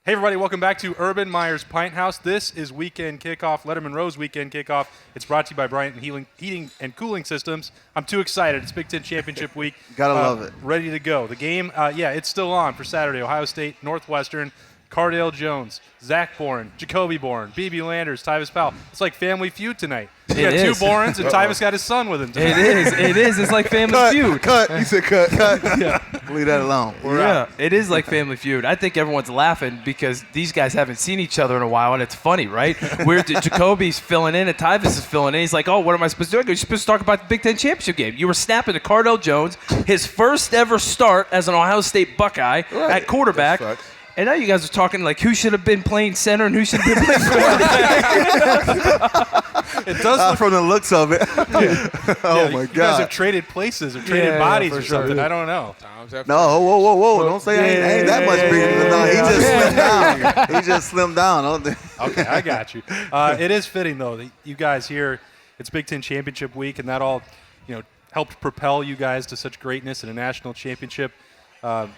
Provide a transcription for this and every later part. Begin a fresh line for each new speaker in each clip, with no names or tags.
Hey everybody, welcome back to Urban Meyer's Pint House. This is Weekend Kickoff, Lettermen Row's Weekend Kickoff. It's brought to you by Bryant and Heating and Cooling Systems. I'm too excited. It's Big Ten Championship Week.
Gotta love it.
Ready to go. The game, it's still on for Saturday. Ohio State, Northwestern, Cardale Jones, Zach Boren, Jacoby Boren, B.B. Landers, Tyvis Powell. It's like Family Feud tonight. We got two Borens, and Tyvis got his son with him tonight.
It is. It's like Family Feud.
Cut. You said cut. Yeah. Leave that alone.
It is like Family Feud. I think everyone's laughing because these guys haven't seen each other in a while, and it's funny, right? Jacoby's filling in, and Tyvis is filling in. He's like, oh, what am I supposed to do? You're supposed to talk about the Big Ten Championship game. You were snapping to Cardale Jones, his first ever start as an Ohio State Buckeye at quarterback. And now you guys are talking like who should have been playing center and who should have been playing
It does look
from the looks of it. Oh, my God.
You guys have traded places or traded bodies or something. I don't know.
No, whoa. Don't say I ain't that much bigger than that. He just slimmed down.
Okay, I got you. It is fitting, though, that you guys here, it's Big Ten Championship Week, and that all helped propel you guys to such greatness in a national championship.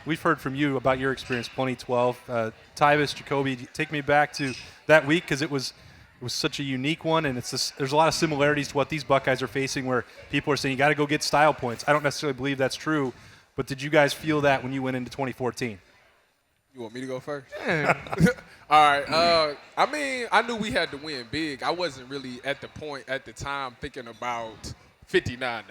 We've heard from you about your experience 2012. Tyvis, Jacoby, take me back to that week because it was such a unique one, and there's a lot of similarities to what these Buckeyes are facing where people are saying you got to go get style points. I don't necessarily believe that's true, but did you guys feel that when you went into 2014?
You want me to go first? All right. I knew we had to win big. I wasn't really at the time thinking about 59-0.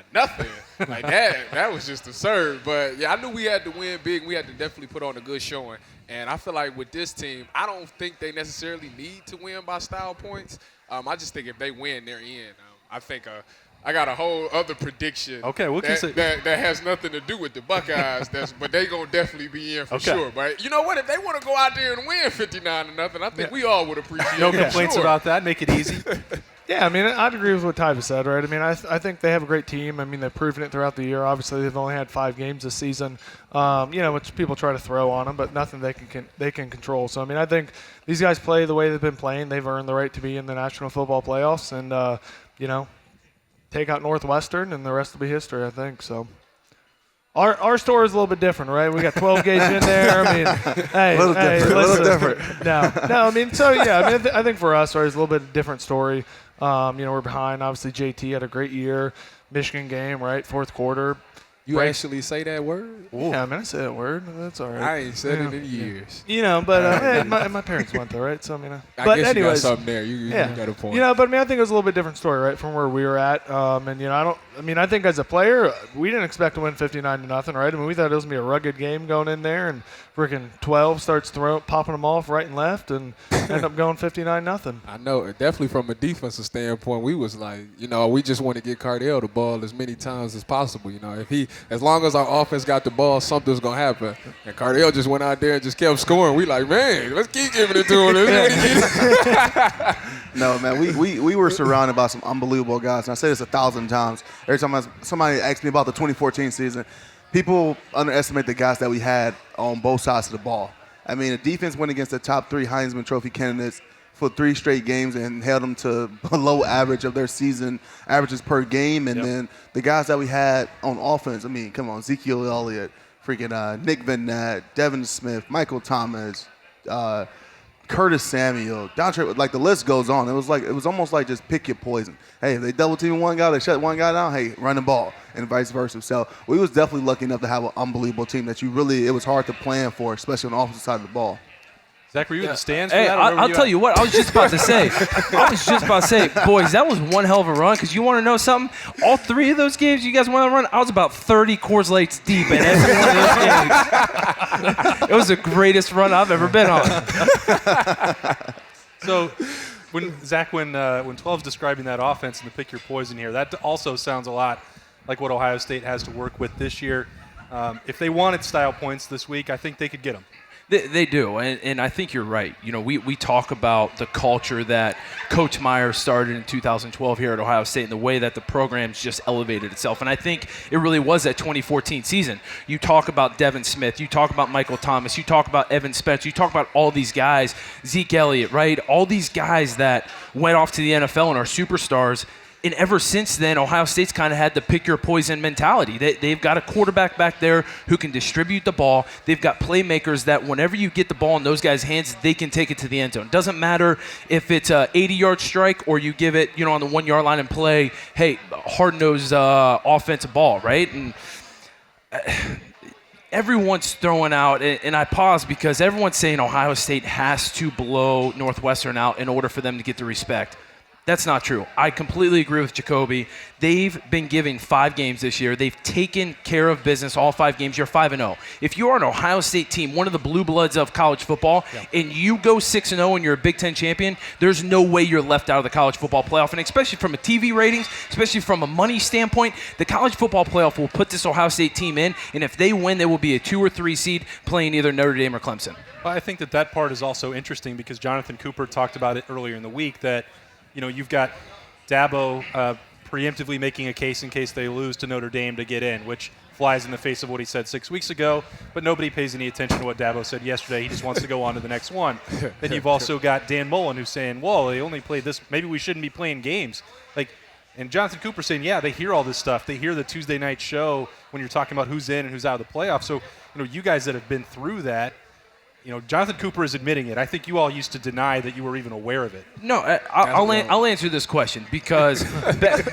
Like that was just absurd. But yeah, I knew we had to win big. We had to definitely put on a good showing. And I feel like with this team, I don't think they necessarily need to win by style points. I just think if they win, they're in. I think I got a whole other prediction.
Okay,
that has nothing to do with the Buckeyes. But they gonna definitely be in for sure. But you know what? If they want to go out there and win 59-0, I think we all would appreciate it.
No complaints about that. Make it easy.
Yeah, I mean, I'd agree with what Tyvis said, right? I mean, I think they have a great team. I mean, they've proven it throughout the year. Obviously, they've only had 5 games this season, which people try to throw on them, but nothing they can control. So, I mean, I think these guys play the way they've been playing. They've earned the right to be in the National Football Playoffs and, take out Northwestern, and the rest will be history, I think. So, our story is a little bit different, right? We got 12 gauge in there. I mean, a little different. No, I mean, so yeah. I mean, I think for us, right, it's a little bit different story. We're behind. Obviously, JT had a great year. Michigan game, right? Fourth quarter.
You actually say that word?
Ooh. Yeah, I mean, I say that word. That's all right.
I ain't said it in years.
But my parents went there, right? So,
I guess anyways, you got something there. You got a point.
But I mean, I think it was a little bit different story, right, from where we were at. I think as a player, we didn't expect to win 59-0, right? I mean, we thought it was going to be a rugged game going in there, and freaking 12 starts popping them off right and left, and end up going 59-0.
I know. Definitely from a defensive standpoint, we was like, we just want to get Cardale the ball as many times as possible. As long as our offense got the ball, something's going to happen. And Cardale just went out there and just kept scoring. We like, man, let's keep giving it to him.
No, man, we were surrounded by some unbelievable guys. And I say this 1,000 times. Every time somebody asks me about the 2014 season, people underestimate the guys that we had on both sides of the ball. I mean, the defense went against the top 3 Heisman Trophy candidates for 3 straight games and held them to below average of their season averages per game. And then the guys that we had on offense, I mean, come on, Ezekiel Elliott, freaking Nick Van Nat, Devin Smith, Michael Thomas, Curtis Samuel, Dontre, like the list goes on. It was almost like just pick your poison. Hey, if they double team one guy, they shut one guy down, hey, run the ball, and vice versa. So we was definitely lucky enough to have an unbelievable team that it was hard to plan for, especially on the offensive side of the ball.
Zach, were you in the stands for
hey,
that?
I'll tell you what. I was just about to say, boys, that was one hell of a run. Because you want to know something? All 3 of those games you guys want to run, I was about 30 Coors Lights deep in every one of those games. It was the greatest run I've ever been on.
So, when 12's describing that offense and the pick your poison here, that also sounds a lot like what Ohio State has to work with this year. If they wanted style points this week, I think they could get them.
They do, and I think you're right. We talk about the culture that Coach Meyer started in 2012 here at Ohio State and the way that the program's just elevated itself. And I think it really was that 2014 season. You talk about Devin Smith, you talk about Michael Thomas, you talk about Evan Spence, you talk about all these guys, Zeke Elliott, right? All these guys that went off to the NFL and are superstars. And ever since then, Ohio State's kind of had the pick your poison mentality. They've got a quarterback back there who can distribute the ball. They've got playmakers that whenever you get the ball in those guys' hands, they can take it to the end zone. Doesn't matter if it's a 80-yard strike or you give it, on the 1-yard line and play, hey, hard-nosed offensive ball, right? And everyone's throwing out, and I pause because everyone's saying Ohio State has to blow Northwestern out in order for them to get the respect. That's not true. I completely agree with Jacoby. They've been giving 5 games this year. They've taken care of business all 5 games. You're 5-0. If you are an Ohio State team, one of the blue bloods of college football, and you go 6-0 and you're a Big Ten champion, there's no way you're left out of the college football playoff. And especially from a TV ratings, especially from a money standpoint, the college football playoff will put this Ohio State team in, and if they win, they will be a 2 or 3 seed playing either Notre Dame or Clemson.
Well, I think that part is also interesting because Jonathan Cooper talked about it earlier in the week that you've got Dabo preemptively making a case in case they lose to Notre Dame to get in, which flies in the face of what he said 6 weeks ago, but nobody pays any attention to what Dabo said yesterday. He just wants to go on to the next one. Then you've also got Dan Mullen who's saying, well, they only played this. Maybe we shouldn't be playing games. And Jonathan Cooper saying, yeah, they hear all this stuff. They hear the Tuesday night show when you're talking about who's in and who's out of the playoffs. So, you guys that have been through that, Jonathan Cooper is admitting it. I think you all used to deny that you were even aware of it.
No, I'll answer this question because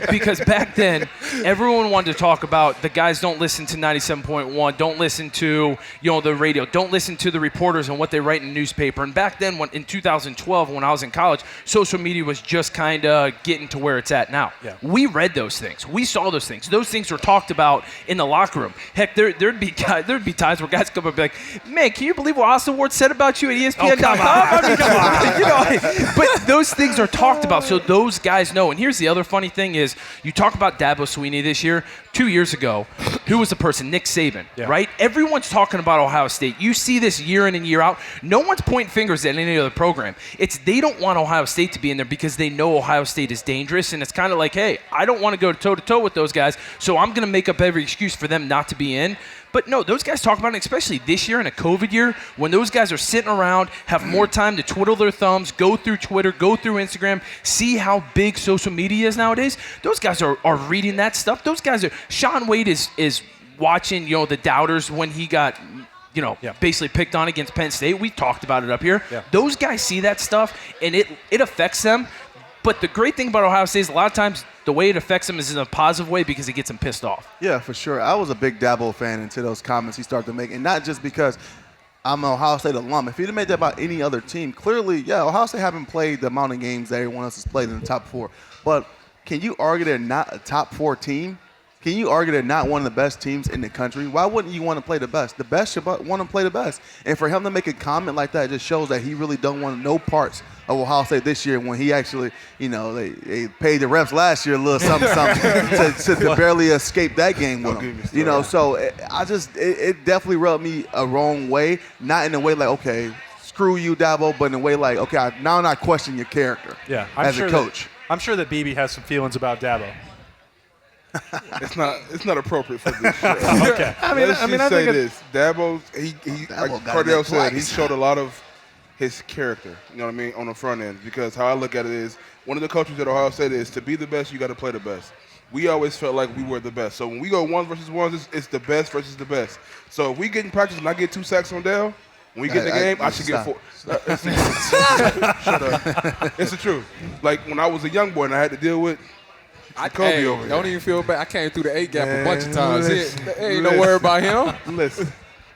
because back then everyone wanted to talk about the guys don't listen to 97.1, don't listen to the radio, don't listen to the reporters and what they write in the newspaper. And back then, in 2012, when I was in college, social media was just kind of getting to where it's at now.
Yeah.
We read those things, we saw those things. Those things were talked about in the locker room. Heck, there'd be times where guys come up and be like, man, can you believe what Austin Ward said about you at ESPN.com? But those things are talked about, so those guys know. And here's the other funny thing is, you talk about Dabo Swinney this year. 2 years ago, who was the person? Nick Saban, right? Everyone's talking about Ohio State. You see this year in and year out. No one's pointing fingers at any other program. It's they don't want Ohio State to be in there because they know Ohio State is dangerous, and it's kind of like, hey, I don't want to go toe-to-toe with those guys, so I'm going to make up every excuse for them not to be in. But no, those guys talk about it, especially this year in a COVID year, when those guys are sitting around, have more time to twiddle their thumbs, go through Twitter, go through Instagram, see how big social media is nowadays. Those guys are reading that stuff. Those guys are – Sean Wade is watching, the doubters when he got basically picked on against Penn State. We talked about it up here.
Yeah.
Those guys see that stuff, and it affects them. But the great thing about Ohio State is a lot of times the way it affects them is in a positive way because it gets them pissed off.
Yeah, for sure. I was a big Dabo fan until those comments he started to make, and not just because I'm an Ohio State alum. If he'd have made that about any other team, clearly, Ohio State haven't played the amount of games that everyone else has played in the top 4. But can you argue they're not a top 4 team? Can you argue they're not one of the best teams in the country? Why wouldn't you want to play the best? The best should want to play the best. And for him to make a comment like that just shows that he really don't want no parts of Ohio State this year when he actually, they paid the refs last year a little something to barely escape that game with him. So it definitely rubbed me a wrong way, not in a way like, okay, screw you, Dabo, but in a way like, okay, now I question your character as a coach.
I'm sure that BB has some feelings about Dabo.
It's not appropriate for this show.
Okay.
I think this. Dabo, like Cardale said, he showed a lot of his character, on the front end. Because how I look at it is, one of the coaches at Ohio State is to be the best, you got to play the best. We always felt like we were the best. So when we go 1 versus 1, it's the best versus the best. So if we get in practice and I get 2 sacks on Dale, when we get in the game, I should get 4. Shut up. It's the truth. Like when I was a young boy and I had to deal with Jacoby over here.
Don't even feel bad. I came through the 8 gap a bunch of times. Ain't no worry about him.
Listen,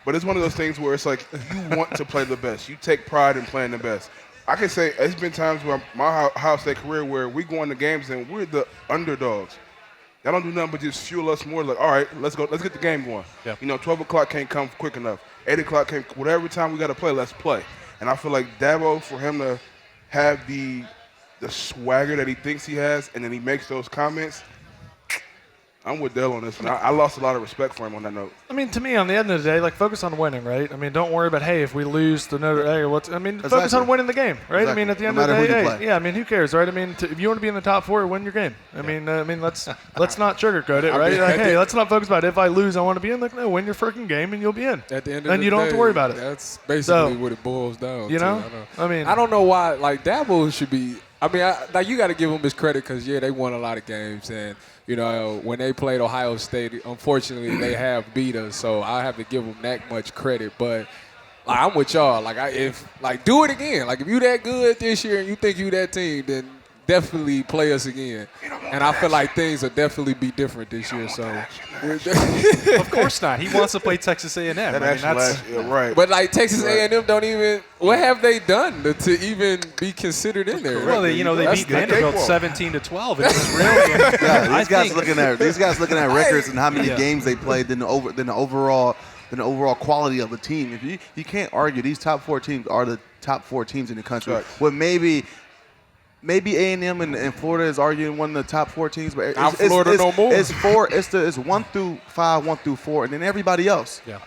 but it's one of those things where it's like you want to play the best. You take pride in playing the best. I can say it's been times where my Ohio State career where we go into games and we're the underdogs. Y'all don't do nothing but just fuel us more. Like, all right, let's go. Let's get the game going. Yeah. 12 o'clock can't come quick enough. 8 o'clock can't. Whatever time we got to play, let's play. And I feel like Dabo, for him to have the swagger that he thinks he has, and then he makes those comments, I'm with Dale on this one. I lost a lot of respect for him on that note.
To me, on the end of the day, focus on winning, right? Don't worry about, hey, if we lose to Notre Dame or what's. Focus on winning the game, right?
Exactly.
At the end of the day, who cares, right? If you want to be in the top 4, win your game. Let's not sugarcoat it, right? Let's not focus about it. If I lose, I want to be in. No, win your freaking game and you'll be in.
At the end of
and you don't have to worry about it.
That's basically what it boils down to.
I
don't know why. Dabo should be I mean, like you got to give them his credit because they won a lot of games, and when they played Ohio State, unfortunately they have beat us, so I have to give them that much credit. But like, I'm with y'all. Like do it again. Like if you that good this year and you think you that team, then definitely play us again. And I feel like things will definitely be different this year. So,
of course not. He wants to play Texas A&M.
Right.
But like Texas A&M don't even. What have they done to even be considered in there?
Well, they beat Vanderbilt 17-12. It's really.
Yeah, these guys looking at records and how many games they played than the overall quality of the team. If you can't argue, these top 4 teams are the top 4 teams in the country.
Right.
Well, maybe A&M and Florida is arguing one of the top 4 teams, but
Florida no more.
It's 4. It's 1 through 5, 1 through 4, and then everybody else.
Yeah.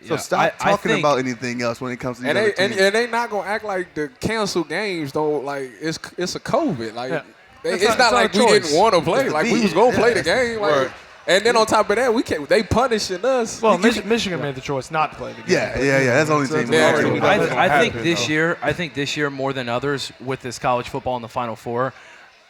So stop talking about anything else when it comes to these other teams.
And they not gonna act like the canceled games don't like it's a COVID like it's not like we didn't want to play like we was gonna play the game like. Right. And then on top of that, they punishing us.
Well, Michigan made the choice not to play the game.
Yeah. That's the only team.
I think this year more than others with this college football in the Final Four,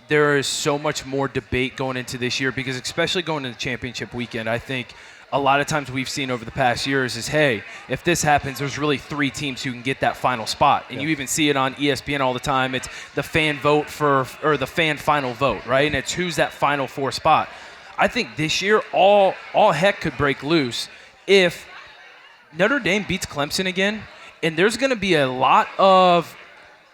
there is so much more debate going into this year because especially going into the championship weekend, I think a lot of times we've seen over the past years is, hey, if this happens, there's really 3 teams who can get that final spot. And you even see it on ESPN all the time. It's the fan vote or the fan final vote, right? And it's who's that Final Four spot. I think this year all heck could break loose if Notre Dame beats Clemson again, and there's going to be a lot of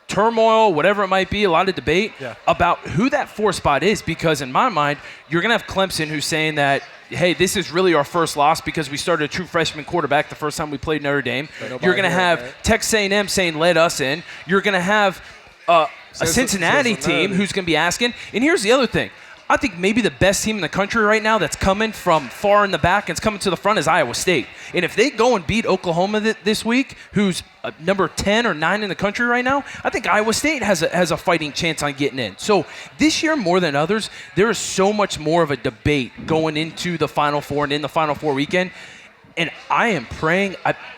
turmoil, whatever it might be, a lot of debate about who that 4 spot is because in my mind, you're going to have Clemson who's saying that, hey, this is really our first loss because we started a true freshman quarterback the first time we played Notre Dame. You're going to have Texas A&M saying, let us in. You're going to have a Cincinnati team who's going to be asking. And here's the other thing. I think maybe the best team in the country right now that's coming from far in the back and it's coming to the front is Iowa State. And if they go and beat Oklahoma this week, who's number 10 or 9 in the country right now, I think Iowa State has a fighting chance on getting in. So this year, more than others, there is so much more of a debate going into the Final Four and in the Final Four weekend. And I am praying,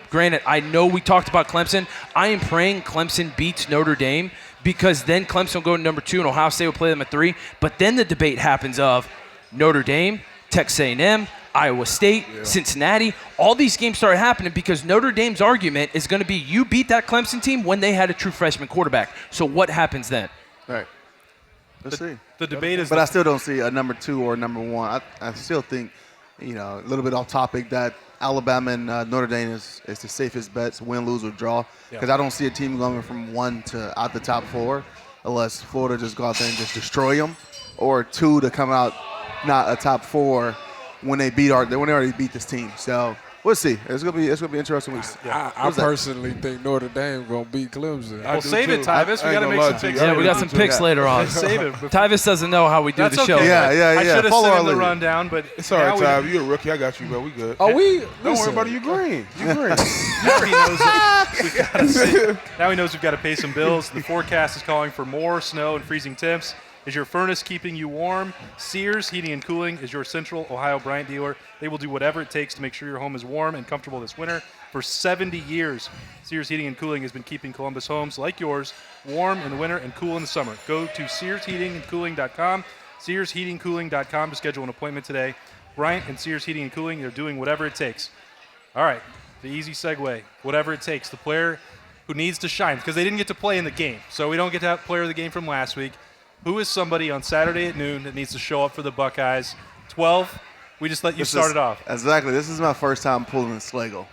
granted, I know we talked about Clemson. I am praying Clemson beats Notre Dame because then Clemson will go to number 2 and Ohio State will play them at 3. But then the debate happens of Notre Dame, Texas A&M, Iowa State, Cincinnati. All these games start happening because Notre Dame's argument is going to be you beat that Clemson team when they had a true freshman quarterback. So what happens then?
All right. Let's see.
The debate is...
But I still don't see a number 2 or number 1. I still think, a little bit off topic that Alabama and Notre Dame is the safest bets, win, lose, or draw. Because I don't see a team going from 1 to out the top 4 unless Florida just go out there and just destroy them, or 2 to come out not a top 4 when they already beat this team. So we'll see. It's gonna be interesting weeks.
I personally think Notre Dame gonna beat Clemson.
Well, save it, Tyvis. We got to make some picks.
Yeah, we got some picks later on.
Save it.
Tyvis doesn't know how we do the show.
Okay.
Yeah.
I should have
Follow
sent
our
him the
lead.
rundown, but
It's all right, Ty. You're a rookie. I got you, bro. We good.
Don't
worry about it. You green.
now he knows that he knows we've got to pay some bills. The forecast is calling for more snow and freezing temps. Is your furnace keeping you warm? Sears Heating and Cooling is your Central Ohio Bryant dealer. They will do whatever it takes to make sure your home is warm and comfortable this winter. For 70 years, Sears Heating and Cooling has been keeping Columbus homes like yours warm in the winter and cool in the summer. Go to SearsHeatingandCooling.com, SearsHeatingCooling.com to schedule an appointment today. Bryant and Sears Heating and Cooling, they're doing whatever it takes. All right, the easy segue, whatever it takes. The player who needs to shine, because they didn't get to play in the game, so we don't get to have player of the game from last week. Who is somebody on Saturday at noon that needs to show up for the Buckeyes? 12, we just let you start it off.
Exactly. This is my first time pulling a Slagle.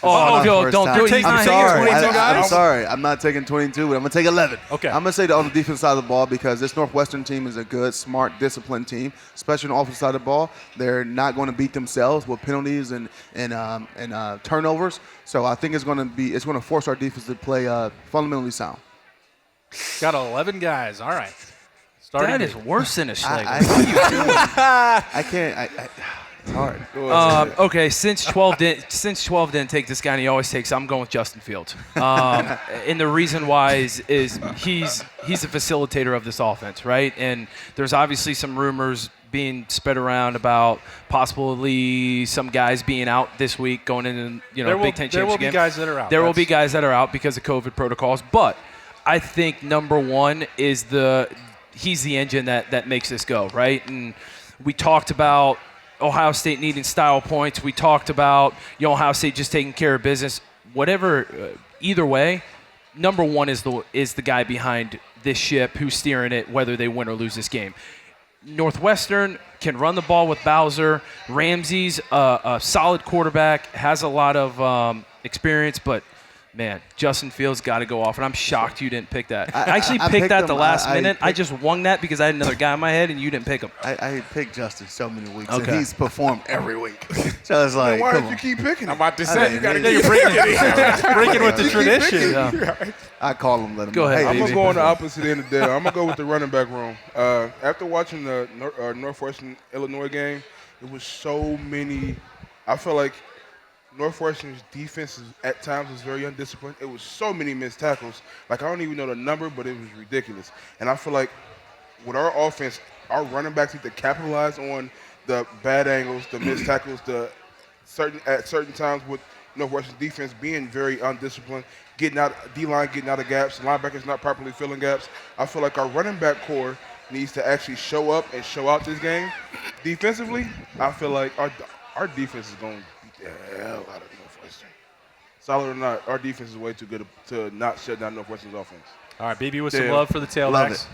Don't do it.
I'm sorry. I'm not taking 22, but I'm going to take 11.
Okay.
I'm going to say that on the defense side of the ball because this Northwestern team is a good, smart, disciplined team, especially on the offensive side of the ball. They're not going to beat themselves with penalties and turnovers. So I think it's going to force our defense to play fundamentally sound.
Got 11 guys. All right.
That is worse than a Schlegel.
I can't. It's hard.
Okay, since 12 didn't take this guy and he always takes, I'm going with Justin Fields. And the reason why is he's a facilitator of this offense, right? And there's obviously some rumors being spread around about possibly some guys being out this week going into Big Ten championship game.
There will be guys that are out.
There will be guys that are out because of COVID protocols, but I think number one is he's the engine that makes this go, right? And we talked about Ohio State needing style points. We talked about Ohio State just taking care of business. Whatever, either way, number one is the guy behind this ship who's steering it, whether they win or lose this game. Northwestern can run the ball with Bowser. Ramsey's a solid quarterback, has a lot of experience, but man, Justin Fields got to go off, and I'm shocked you didn't pick that. I actually picked that the last minute. I just won that because I had another guy in my head, and you didn't pick him.
I picked Justin so many weeks, and he's performed every week. So it's like,
why
come
did you
on.
keep picking him?
I'm about to say, you got to keep
Breaking with the tradition.
Yeah.
I call him, let him
Go
know.
ahead,
Hey,
I'm
baby.
gonna go on the opposite end of that. I'm gonna go with the running back room. After watching the Northwestern Illinois game, it was so many. I feel like Northwestern's defense at times was very undisciplined. It was so many missed tackles. Like, I don't even know the number, but it was ridiculous. And I feel like with our offense, our running backs need to capitalize on the bad angles, the missed tackles, at certain times with Northwestern defense being very undisciplined, D-line getting out of gaps, linebackers not properly filling gaps. I feel like our running back core needs to actually show up and show out this game. Defensively, I feel like our defense is going to beat the hell out of Northwestern. Solid or not, our defense is way too good to not shut down Northwestern's offense.
All right, BB with some
Yeah.
love for the
Love
tailbacks.
it.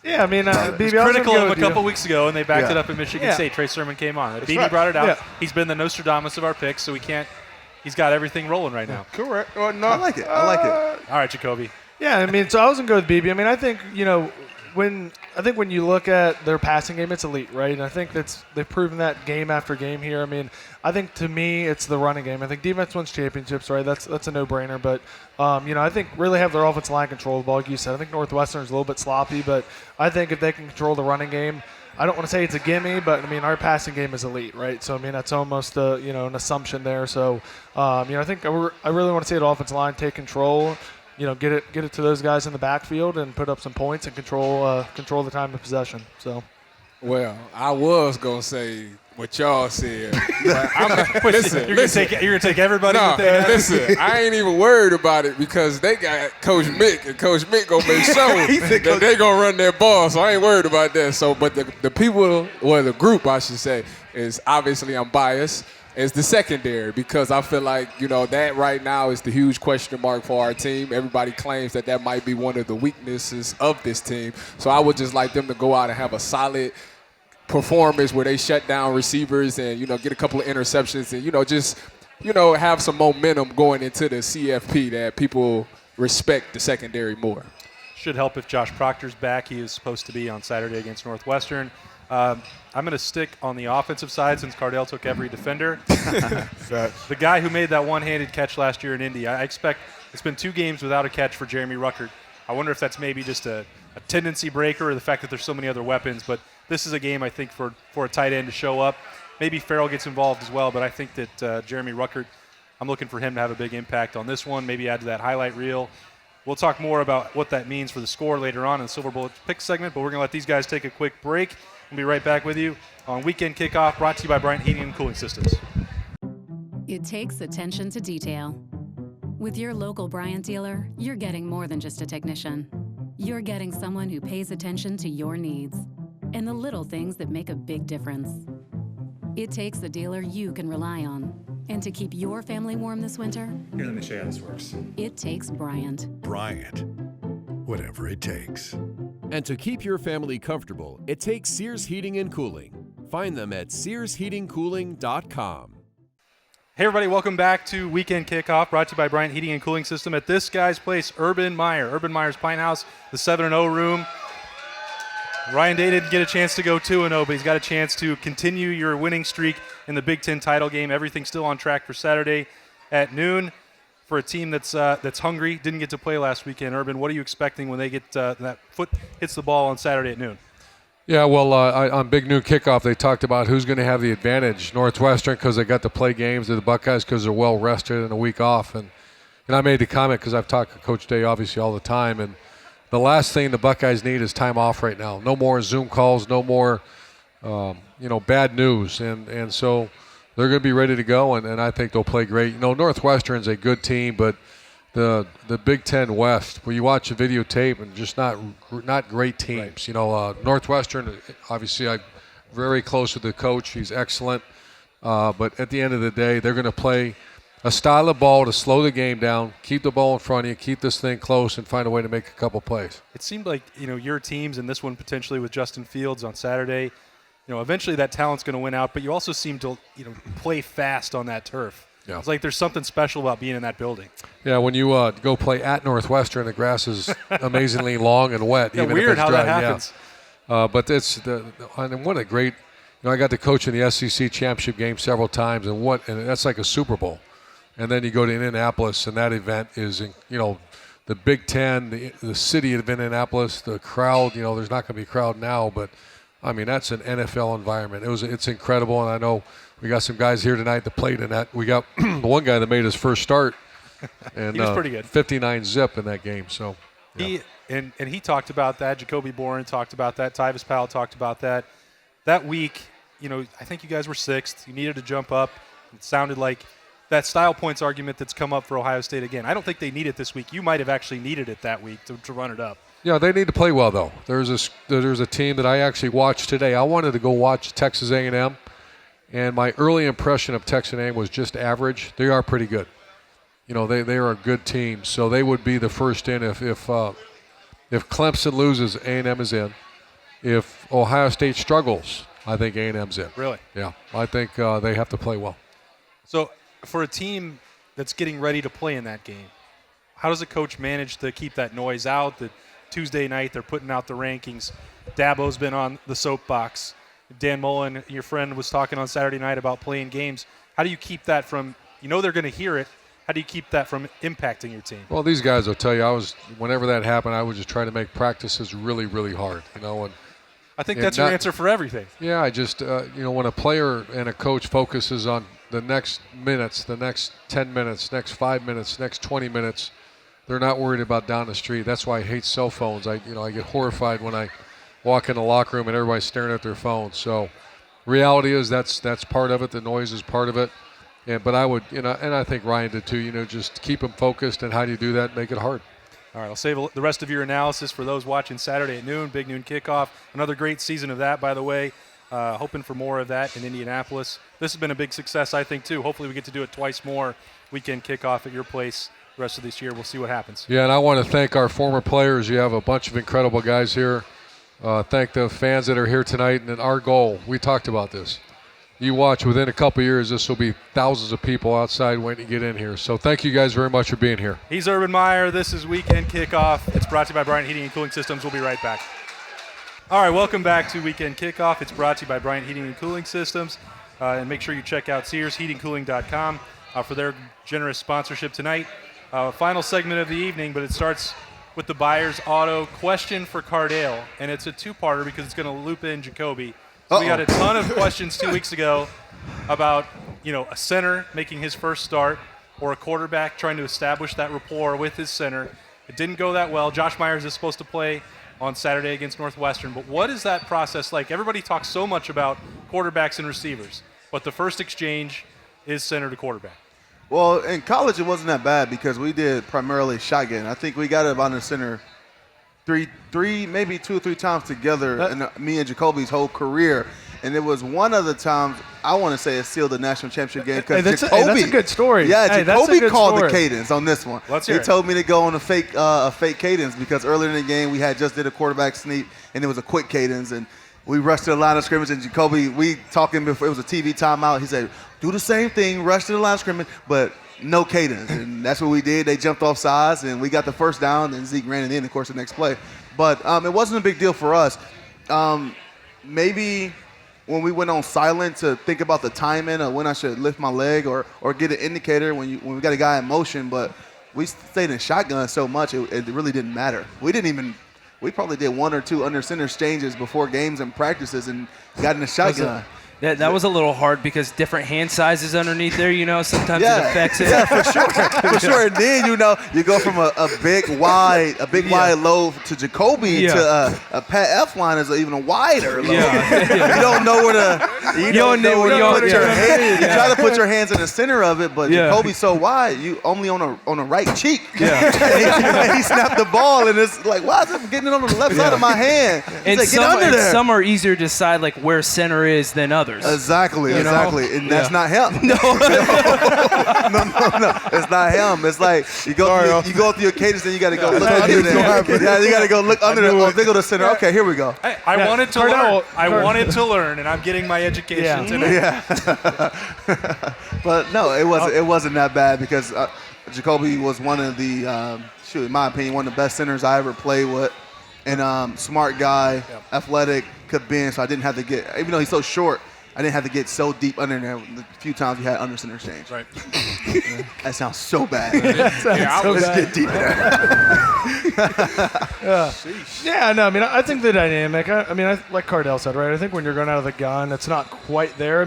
Yeah, I mean, BB,
It's
I was
critical
gonna
of
go
him a
with you.
couple weeks ago, and they backed
Yeah.
it up in Michigan
Yeah.
State. Trey Sermon came on. BB
right.
brought it out.
Yeah.
He's been the Nostradamus of our picks, so he's got everything rolling right now.
Correct. No,
I like it. I like it.
All right, Jacoby.
Yeah, I mean, so I was gonna go with BB. I mean, I think when you look at their passing game, it's elite, right? And I think they've proven that game after game here. I mean, I think to me, it's the running game. I think defense wins championships, right? That's a no-brainer. But I think really have their offensive line control the ball, like you said. I think Northwestern's a little bit sloppy, but I think if they can control the running game, I don't want to say it's a gimme, but I mean our passing game is elite, right? So I mean that's almost an assumption there. So I think I really want to see the offensive line take control. Get it to those guys in the backfield and put up some points and control the time of possession. So,
Well, I was going to say what y'all said.
Listen, you're gonna take everybody.
No,
with that.
listen, I ain't even worried about it because they got Coach Mick, and Coach Mick gonna make sure that they gonna run their ball. So I ain't worried about that. So, but the people, or the group, I should say, is obviously I'm biased. Is the secondary because I feel like that right now is the huge question mark for our team. Everybody claims that might be one of the weaknesses of this team. So I would just like them to go out and have a solid performance where they shut down receivers and get a couple of interceptions and just have some momentum going into the CFP that people respect the secondary more.
Should help if Josh Proctor's back. He is supposed to be on Saturday against Northwestern. I'm going to stick on the offensive side since Cardale took every defender. The guy who made that one-handed catch last year in Indy, I expect it's been 2 games without a catch for Jeremy Ruckert. I wonder if that's maybe just a tendency breaker or the fact that there's so many other weapons. But this is a game, I think, for a tight end to show up. Maybe Farrell gets involved as well, but I think that Jeremy Ruckert, I'm looking for him to have a big impact on this one, maybe add to that highlight reel. We'll talk more about what that means for the score later on in the Silver Bullet pick segment, but we're going to let these guys take a quick break. We'll be right back with you on Weekend Kickoff, brought to you by Bryant Heating and Cooling Systems.
It takes attention to detail. With your local Bryant dealer, you're getting more than just a technician. You're getting someone who pays attention to your needs and the little things that make a big difference. It takes a dealer you can rely on. And to keep your family warm this winter,
Here, let me show you how this works.
it takes Bryant.
Bryant. Whatever it takes.
And to keep your family comfortable, it takes Sears Heating and Cooling. Find them at SearsHeatingCooling.com.
Hey everybody, welcome back to Weekend Kickoff, brought to you by Bryant Heating and Cooling System at this guy's place, Urban Meyer. Urban Meyer's Pine House, the 7-0 room. Ryan Day didn't get a chance to go 2-0, but he's got a chance to continue your winning streak in the Big Ten title game. Everything's still on track for Saturday at noon. For a team that's hungry, didn't get to play last weekend. Urban, what are you expecting when they get that foot hits the ball on Saturday at noon?
Yeah, well, on Big Noon Kickoff, they talked about who's going to have the advantage. Northwestern because they got to play games, or the Buckeyes because they're well rested and a week off. And I made the comment because I've talked to Coach Day obviously all the time. And the last thing the Buckeyes need is time off right now. No more Zoom calls, no more bad news. And so they're going to be ready to go, and I think they'll play great. Northwestern's a good team, but the Big Ten West, where you watch a videotape and just not great teams.
Right.
You know, Northwestern, obviously I'm very close with the coach. He's excellent. But at the end of the day, they're going to play a style of ball to slow the game down, keep the ball in front of you, keep this thing close, and find a way to make a couple plays.
It seemed like, your teams, and this one potentially with Justin Fields on Saturday, eventually that talent's going to win out, but you also seem to, play fast on that turf.
Yeah.
It's like there's something special about being in that building.
Yeah, when you go play at Northwestern, the grass is amazingly long and wet.
Yeah,
even
weird
if it's
how
dry.
that happens.
Yeah. But it's and what a great. I got to coach in the SEC championship game several times, and that's like a Super Bowl. And then you go to Indianapolis, and that event is, the Big Ten, the city of Indianapolis, the crowd. There's not going to be a crowd now, but I mean that's an NFL environment. It's incredible, and I know we got some guys here tonight that played in that. We got one guy that made his first start, and
he was pretty good.
59 zip in that game. So yeah.
He talked about that. Jacoby Boren talked about that. Tyvis Powell talked about that. That week, I think you guys were 6th. You needed to jump up. It sounded like that style points argument that's come up for Ohio State again. I don't think they need it this week. You might have actually needed it that week to run it up.
Yeah, they need to play well, though. There's a team that I actually watched today. I wanted to go watch Texas A&M, and my early impression of Texas A&M was just average. They are pretty good. They are a good team, so they would be the first in if Clemson loses, A&M is in. If Ohio State struggles, I think A&M's in.
Really?
Yeah, I think they have to play well.
So for a team that's getting ready to play in that game, how does a coach manage to keep that noise out? The Tuesday night they're putting out the rankings. Dabo's been on the soapbox. Dan Mullen, your friend, was talking on Saturday night about playing games. How do you keep that from, they're going to hear it. How do you keep that from impacting your team?
Well, these guys will tell you, whenever that happened, I would just try to make practices really, really hard, and
I think that's your answer for everything.
Yeah, I just, when a player and a coach focuses on the next minutes, the next 10 minutes, next 5 minutes, next 20 minutes, they're not worried about down the street. That's why I hate cell phones. I get horrified when I walk in the locker room and everybody's staring at their phones. So reality is that's part of it. The noise is part of it. But I would, and I think Ryan did too, just keep them focused. And how do you do that? Make it hard.
All right, I'll save the rest of your analysis for those watching Saturday at noon, Big Noon Kickoff. Another great season of that, by the way. Hoping for more of that in Indianapolis. This has been a big success, I think, too. Hopefully we get to do it twice more. Weekend Kickoff at your place the rest of this year. We'll see what happens.
Yeah, and I want to thank our former players. You have a bunch of incredible guys here. Thank the fans that are here tonight. And our goal, we talked about this. You watch, within a couple years, this will be thousands of people outside waiting to get in here. So thank you guys very much for being here.
He's Urban Meyer. This is Weekend Kickoff. It's brought to you by Bryant Heating and Cooling Systems. We'll be right back. All right, welcome back to Weekend Kickoff. It's brought to you by Bryant Heating and Cooling Systems. And make sure you check out SearsHeatingCooling.com for their generous sponsorship tonight. Final segment of the evening, but it starts with the Buyers Auto question for Cardale. And it's a two-parter because it's going to loop in Jacoby. So we got a ton of questions 2 weeks ago about, a center making his first start or a quarterback trying to establish that rapport with his center. It didn't go that well. Josh Myers is supposed to play on Saturday against Northwestern. But what is that process like? Everybody talks so much about quarterbacks and receivers, but the first exchange is center to quarterback.
Well, in college it wasn't that bad because we did primarily shotgun. I think we got it on the center maybe 2 or 3 times together in me and Jacoby's whole career. And it was one of the times I want to say it sealed the national championship game because Jacoby.
That's a good story.
Yeah, Jacoby called
story.
the cadence on this one.
Let's hear it.
He told me to go on a fake cadence because earlier in the game we had just did a quarterback sneak and it was a quick cadence and we rushed to the line of scrimmage and Jacoby, we talking before it was a TV timeout. He said, do the same thing, rush to the line of scrimmage, but no cadence. And that's what we did. They jumped off sides and we got the first down and Zeke ran it in, of course, the next play. But it wasn't a big deal for us. Maybe when we went on silent to think about the timing of when I should lift my leg or get an indicator when we got a guy in motion, but we stayed in shotgun so much it really didn't matter. We probably did 1 or 2 under center exchanges before games and practices and got in the shotgun.
That was a little hard because different hand sizes underneath there, sometimes it affects it.
Yeah, for sure. For sure. And then, you go from a big wide low to Jacoby to a Pat F line is even wider low. You don't know where to put your hand. You try to put your hands in the center of it, but Jacoby's so wide, you only on a right cheek. Yeah. He snapped the ball, and it's like, why is it getting it on the left side of my hand?
And
like, get under there.
Some are easier to decide like where center is than others.
Exactly. And that's not him. No, it's not him. It's like you go through your cadence, and you got to go look under there. Yeah, you got to go look under there. Oh, they go to center. Okay, here we go.
I wanted to learn. I wanted to learn, and I'm getting my education today.
Yeah. But no, it wasn't that bad because Jacoby was one of the, in my opinion, one of the best centers I ever played with. And smart guy, athletic, could bend, so I didn't have to get, even though he's so short, I didn't have to get so deep under there. The few times we had under center exchange. Right. That sounds so bad. Let's get deep in there.
I think the dynamic, like Cardale said, right? I think when you're going out of the gun, it's not quite there.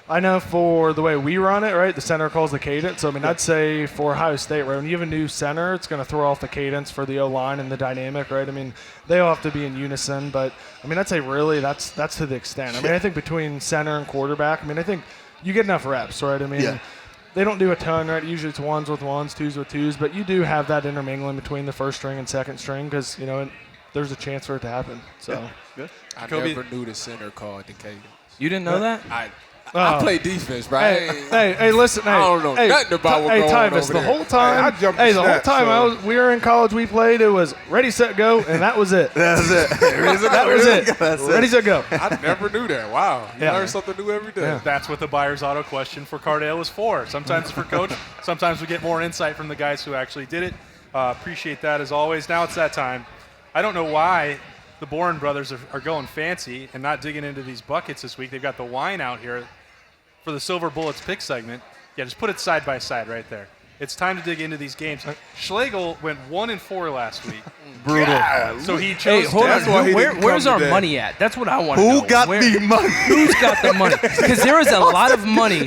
I know for the way we run it, right, the center calls the cadence. So, I'd say for Ohio State, right, when you have a new center, it's going to throw off the cadence for the O-line and the dynamic, right? They all have to be in unison. But, I'd say really that's to the extent. I think between center and quarterback, I think you get enough reps, right? They don't do a ton, right? Usually it's ones with ones, twos with twos. But you do have that intermingling between the first string and second string because, there's a chance for it to happen. So,
I never knew the center called the cadence.
You didn't know that?
I play defense, right?
Hey, listen.
I don't know nothing about what's going on
Tyvis,
over
the
there.
whole time. We were in college, we played. It was ready, set, go, and that was it.
That was it.
Ready, set, go.
I never knew that. Wow, you learn something new every day.
Yeah. That's what the buyer's auto question for Cardale is for. Sometimes it's for coach. Sometimes we get more insight from the guys who actually did it. Appreciate that as always. Now it's that time. I don't know why the Boren brothers are going fancy and not digging into these buckets this week. They've got the wine out here for the Silver Bullets pick segment. Yeah, just put it side by side right there. It's time to dig into these games. Schlegel went 1-4 last week.
Brutal.
God. So he chose.
Hold on. Where's our money at? That's what I want to know.
Who got the money?
Who's got the money? Because there is a lot of money.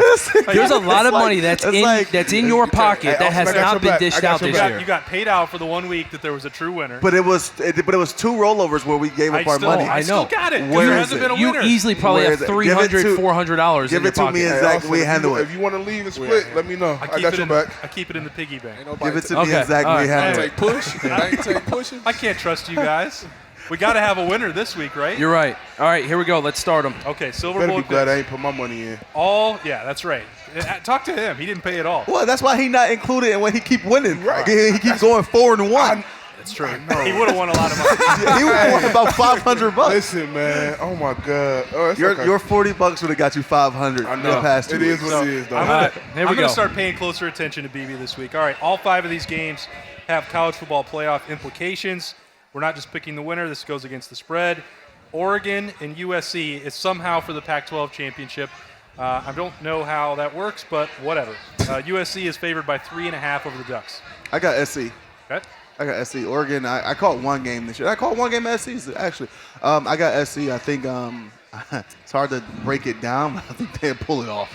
There's a lot of money that's in your pocket that has not been dished out this year.
You got paid out for the 1 week that there was a true winner.
But it was 2 rollovers where we gave up our money.
I still got it.
Where
there
is
hasn't
it?
been a winner.
You easily probably have $300, $400 in
Give
your
it to
pocket.
me exactly. We handle it.
If you want to leave and split, let me know. I got your back.
I keep it in the piggy bank.
Give it to me exactly.
Take push. Take pushing.
I can't trust you guys. We got to have a winner this week, right?
You're right. All right, here we go. Let's start them.
Okay, Silver
Better
Bullet.
be glad I ain't put my money in.
Yeah, that's right. Talk to him. He didn't pay at all.
Well, that's why he not included when he keep winning. Right. He keeps going 4-1.
That's true. He would have won a lot of money.
He would have won about $500.
Listen, man. Oh my God. Oh,
your $40 would have got you $500.
I know.
Past
it is what it is, though.
I'm going to start paying closer attention to BB this week. All right, all 5 of these games have college football playoff implications. We're not just picking the winner. This goes against the spread. Oregon and USC is somehow for the Pac-12 championship. I don't know how that works, but whatever. USC is favored by 3.5 over the Ducks.
I got SC.
Okay.
I got SC. Oregon, I caught one game this year. I caught one game at SC, actually. I got SC. I think it's hard to break it down, but I think they'll pull it off.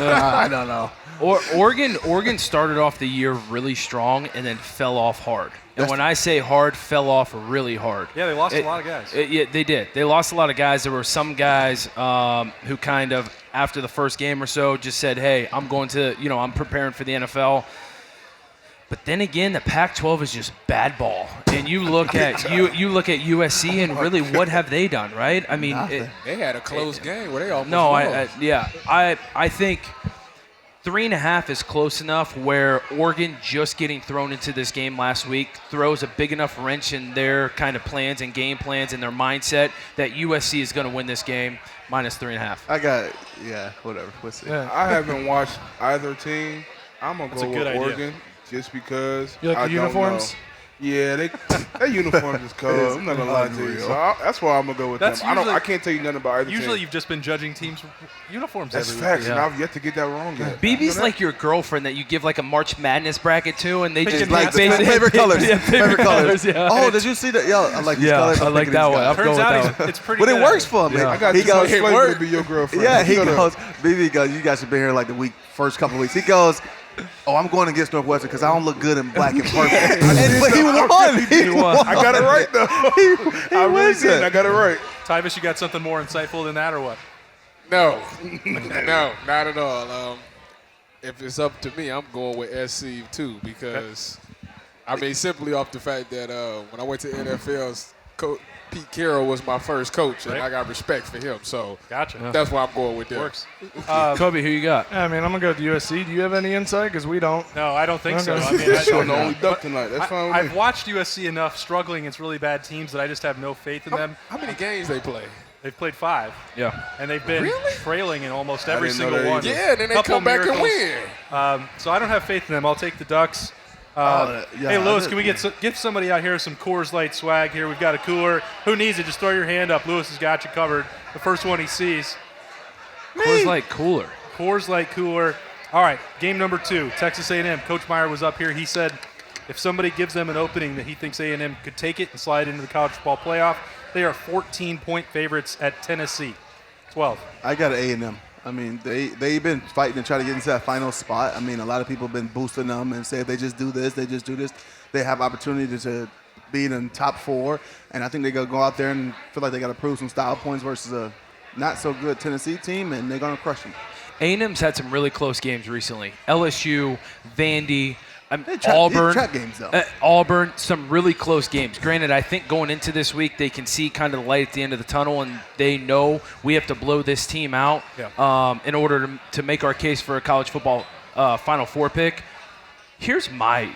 I don't know.
Oregon started off the year really strong and then fell off hard. And when I say hard, fell off really hard.
Yeah, they lost a lot of guys.
Yeah, they did. They lost a lot of guys. There were some guys who kind of, after the first game or so, just said, hey, I'm going to, I'm preparing for the NFL. But then again, the Pac-12 is just bad ball. And you look at USC and really what have they done, right? I mean,
they had a close game where they almost
lost. I think 3.5 is close enough where Oregon just getting thrown into this game last week throws a big enough wrench in their kind of plans and game plans and their mindset that USC is going to win this game minus 3.5.
I got it. Yeah, whatever. We'll see.
Yeah. I haven't watched either team. I'm going to go with
idea.
Oregon just because
you like
I
the
don't
uniforms?
know. Yeah, their uniforms is cold. I'm not gonna lie to you. So that's why I'm gonna go with them. I can't tell you nothing about either
Usually,
team.
you've just been judging teams' uniforms.
That's
every
facts,
week.
and I've yet to get that wrong yet.
BB's like your girlfriend that you give like a March Madness bracket to, and they just
Like
pick basic-
favorite colors.
Yeah,
favorite colors.
Yeah.
Oh, did you see that? Yo, I like these
Yeah,
colors.
I like that one. I'm
Turns
going
out
with that one.
it's pretty.
But it
good.
works for me.
Yeah.
I got
He
this
goes,
much flavor to be your girlfriend.
yeah, he
Shut up.
goes, BB goes, you guys have been here like the first couple of weeks. He goes, oh, I'm going against Northwestern because I don't look good in black and purple. But he won. He won.
I got it right though.
He
I really
wins
did.
it.
I got it right.
Tyvis, you got something more insightful than that, or what?
No, no, not at all. If it's up to me, I'm going with SC too because, I mean, simply off the fact that when I went to NFL's, Pete Carroll was my first coach, and I got respect for him. So
Gotcha.
that's why I'm going with them.
Works.
Kobe, who you got?
I mean, I'm gonna go with USC. Do you have any insight? Because we don't.
No, I don't think so.
Okay.
I mean,
Showing the only duck tonight. That's fine with
I've
me.
watched USC enough struggling against really bad teams that I just have no faith in them.
How many games they play?
They've played 5,
Yeah.
and they've been trailing in almost every
didn't know
single
that
one.
either.
Yeah, then they
Couple
come back and
miracles.
win.
So I don't have faith in them. I'll take the Ducks.
yeah,
Hey, Lewis,
I
can we get somebody out here some Coors Light swag here? We've got a cooler. Who needs it? Just throw your hand up. Lewis has got you covered. The first one he sees.
Coors Light cooler.
Coors Light cooler. All right, game number 2, Texas A&M. Coach Meyer was up here. He said if somebody gives them an opening that he thinks A&M could take it and slide into the college football playoff, they are 14-point favorites at Tennessee. 12.
I got an A&M. I mean, they've been fighting to try to get into that final spot. I mean, a lot of people have been boosting them and say if they just do this, they have opportunity to be in the top 4. And I think they're going to go out there and feel like they got to prove some style points versus a not-so-good Tennessee team, and they're going to crush them.
A&M's had some really close games recently. LSU, Vandy,
These
Auburn.
trap games, though.
Auburn, some really close games. Granted, I think going into this week, they can see kind of the light at the end of the tunnel, and they know we have to blow this team out in order to make our case for a college football Final Four pick. Here's my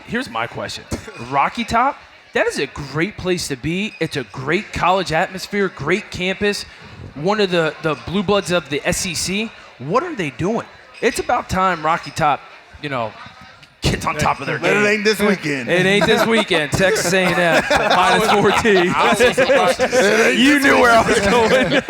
question. Rocky Top, that is a great place to be. It's a great college atmosphere, great campus, one of the blue bloods of the SEC. What are they doing? It's about time Rocky Top, gets on top of their game.
But it ain't this weekend.
It ain't this weekend. Texas A&M minus 14. You knew where I was going.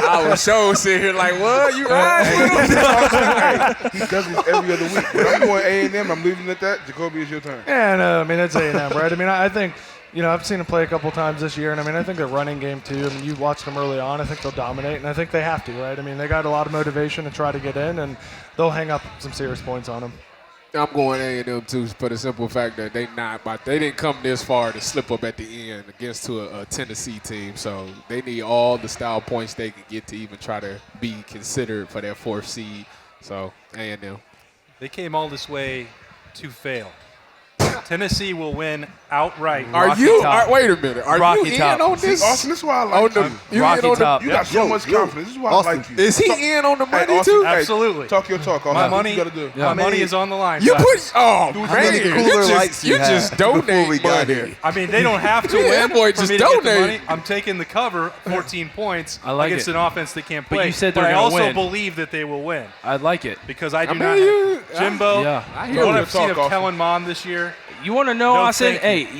I was so sitting here like, what? You right?
He does this every other week. But I'm going A&M. I'm leaving it at that. Jacoby, it's your turn.
Yeah, no, I mean, it's A&M, right? I mean, I think, I've seen them play a couple times this year, and I mean, I think their running game, too. I mean, you watched them early on. I think they'll dominate, and I think they have to, right? I mean, they got a lot of motivation to try to get in, and they'll hang up some serious points on them.
I'm going A&M too for the simple fact that they didn't come this far to slip up at the end against a Tennessee team. So they need all the style points they can get to even try to be considered for that 4th seed. So A&M.
They came all this way to fail. Tennessee will win outright.
Wait a minute. Are
Rocky
you
Top.
in on this?
Austin, this is why I like you.
Rocky Top.
You got so much confidence. This is why I like you.
Is he in on the money
Austin,
too?
Absolutely.
Talk your talk.
My
Austin.
money,
What you gotta do?
my money is on the line.
You
guys.
put
many
man,
cooler lights
you
you
just
had before
donate
we got
money.
here?
I mean, they don't have to
Yeah,
win
that boy
for
just
me to get the
donated.
money. I'm taking the cover, 14 points
I like
against
it.
an offense that can't
But
play.
you said they're
I
gonna
also
win.
believe that they will win
I like it.
because I do
mean,
not have Jimbo.
Yeah.
I
What
hear
I've
your
seen of
talk, Austin.
Kellen Mond this year.
You want to know,
No,
Austin?
thank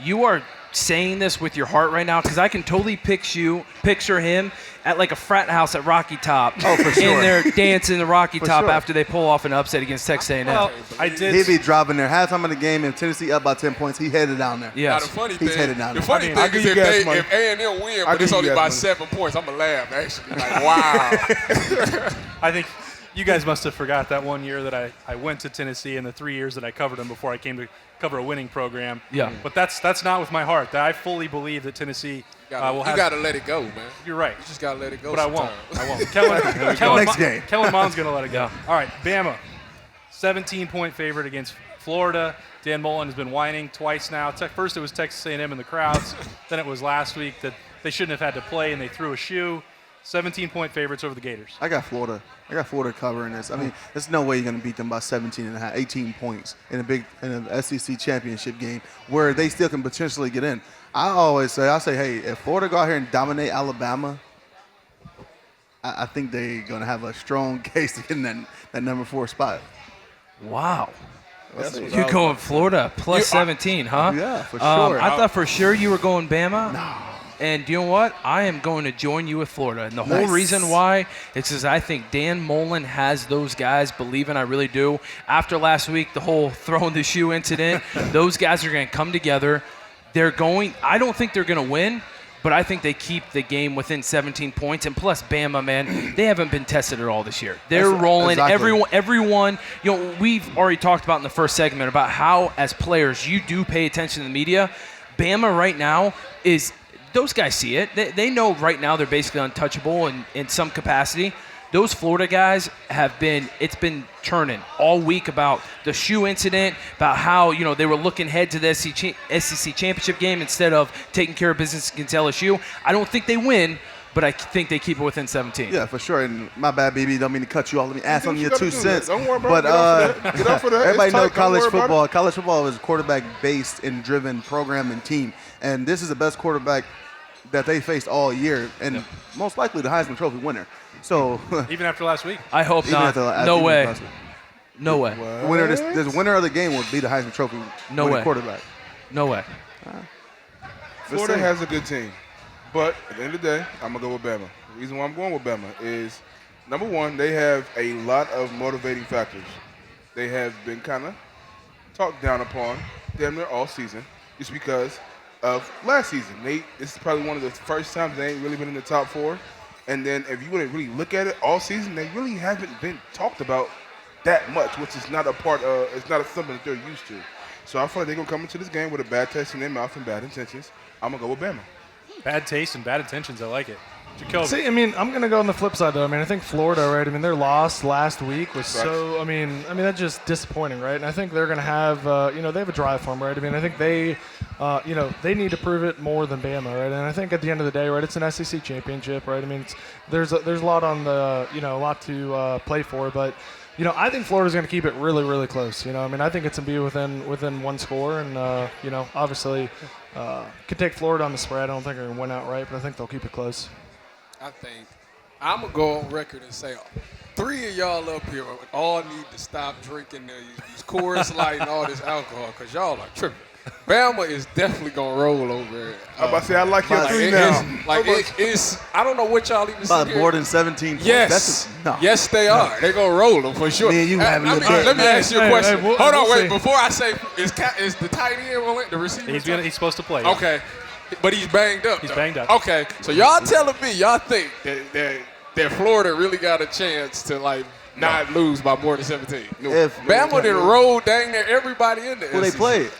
You are saying this with your heart right now because I can totally picture him at like a frat house at Rocky Top.
Oh, for sure.
And they're dancing the Rocky Top
sure.
after they pull off an upset against Texas A&M.
Well, I did.
He'd be driving there. Halftime of the game, and Tennessee up by 10 points. He headed down there.
Now,
yes.
the funny
He's
thing,
headed down
the
there.
funny
I mean,
I'll
thing
give
is
you
if
gas money.
A&M win,
I'll
but it's
give you
only
gas
by
money.
7 points, I'm going to laugh, actually. Like, wow.
I think you guys must have forgot that one year that I went to Tennessee and the 3 years that I covered them before I came to cover a winning program.
Yeah.
But that's not with my heart. I fully believe that Tennessee will
You
have.
got to let it go, man.
You're right.
You just got to let it go
But I won't.
sometimes.
Next game.
Kellen Mond's going to let it go.
Yeah.
All right, Bama, 17-point favorite against Florida. Dan Mullen has been whining twice now. First it was Texas A&M in the crowds. Then it was last week that they shouldn't have had to play and they threw a shoe. 17-point favorites over the Gators.
I got Florida covering this. I mean, there's no way you're going to beat them by 17 and a half, 18 points in an SEC championship game where they still can potentially get in. I say, hey, if Florida go out here and dominate Alabama, I think they're going to have a strong case to get in that number 4 spot.
Wow. You're going Florida plus 17, huh?
Yeah, for sure.
I thought for sure you were going Bama. No. And you know what? I am going to join you with Florida. And the whole reason why is because I think Dan Mullen has those guys believing. I really do. After last week, the whole throwing the shoe incident, those guys are going to come together. I don't think they're going to win, but I think they keep the game within 17 points. And plus, Bama, man, they haven't been tested at all this year. They're rolling.
Exactly.
Everyone, we've already talked about in the first segment about how, as players, you do pay attention to the media. Bama right now is – those guys see it. They know right now they're basically untouchable in some capacity. Those Florida guys it's been turning all week about the shoe incident, about how, they were looking ahead to the SEC championship game instead of taking care of business against LSU. I don't think they win, but I think they keep it within 17.
Yeah, for sure. And my bad, BB. Don't mean to cut you off. Let me ask on your 2 cents.
Don't worry about
but
it. Get off of that.
Everybody knows
tight.
college football. College football is quarterback-based and driven program and team. And this is the best quarterback that they faced all year, and most likely the Heisman Trophy winner. So
even after last week,
I hope not. No way. No way.
The winner of the game would be the Heisman Trophy winning quarterback.
No way.
Florida has a good team, but at the end of the day, I'm gonna go with Bama. The reason why I'm going with Bama is, number one, they have a lot of motivating factors. They have been kind of talked down upon damn near all season, just because of last season. This is probably one of the first times they ain't really been in the top 4. And then if you want to really look at it, all season, they really haven't been talked about that much, which is not a part of, it's not something that they're used to. So I feel like they're going to come into this game with a bad taste in their mouth and bad intentions. I'm going to go with Bama.
Bad taste and bad intentions. I like it. Jacoby.
See, I'm going to go on the flip side, though. I think Florida, right? their loss last week was so, that's just disappointing, right? And I think they're going to have, they have a drive for them, right? I think they, they need to prove it more than Bama, right? And I think at the end of the day, right, it's an SEC championship, right? There's a lot on the, a lot to play for, but I think Florida's going to keep it really, really close. I think it's going to be within one score, and obviously could take Florida on the spread. I don't think they're going to win outright, but I think they'll keep it close.
I think I'm going to go on record and say 3 of y'all up here all need to stop drinking these Coors Light and all this alcohol because y'all are tripping. Bama is definitely going to roll over.
I'm about to say, I like your 3 now.
It's I don't know what y'all even
about
say.
Boren 17
Yes. Yes, they are. They're going to roll them for sure.
Me and you
let me ask you a question. Hold on, wait. Before I say, is the tight end on it, the receiver?
He's supposed to play.
Okay. But he's banged up.
He's banged up.
Okay, so y'all telling me y'all think that Florida really got a chance to not lose by more than 17? No.
If
Bama done rolled dang near everybody in the SEC.
Who they played?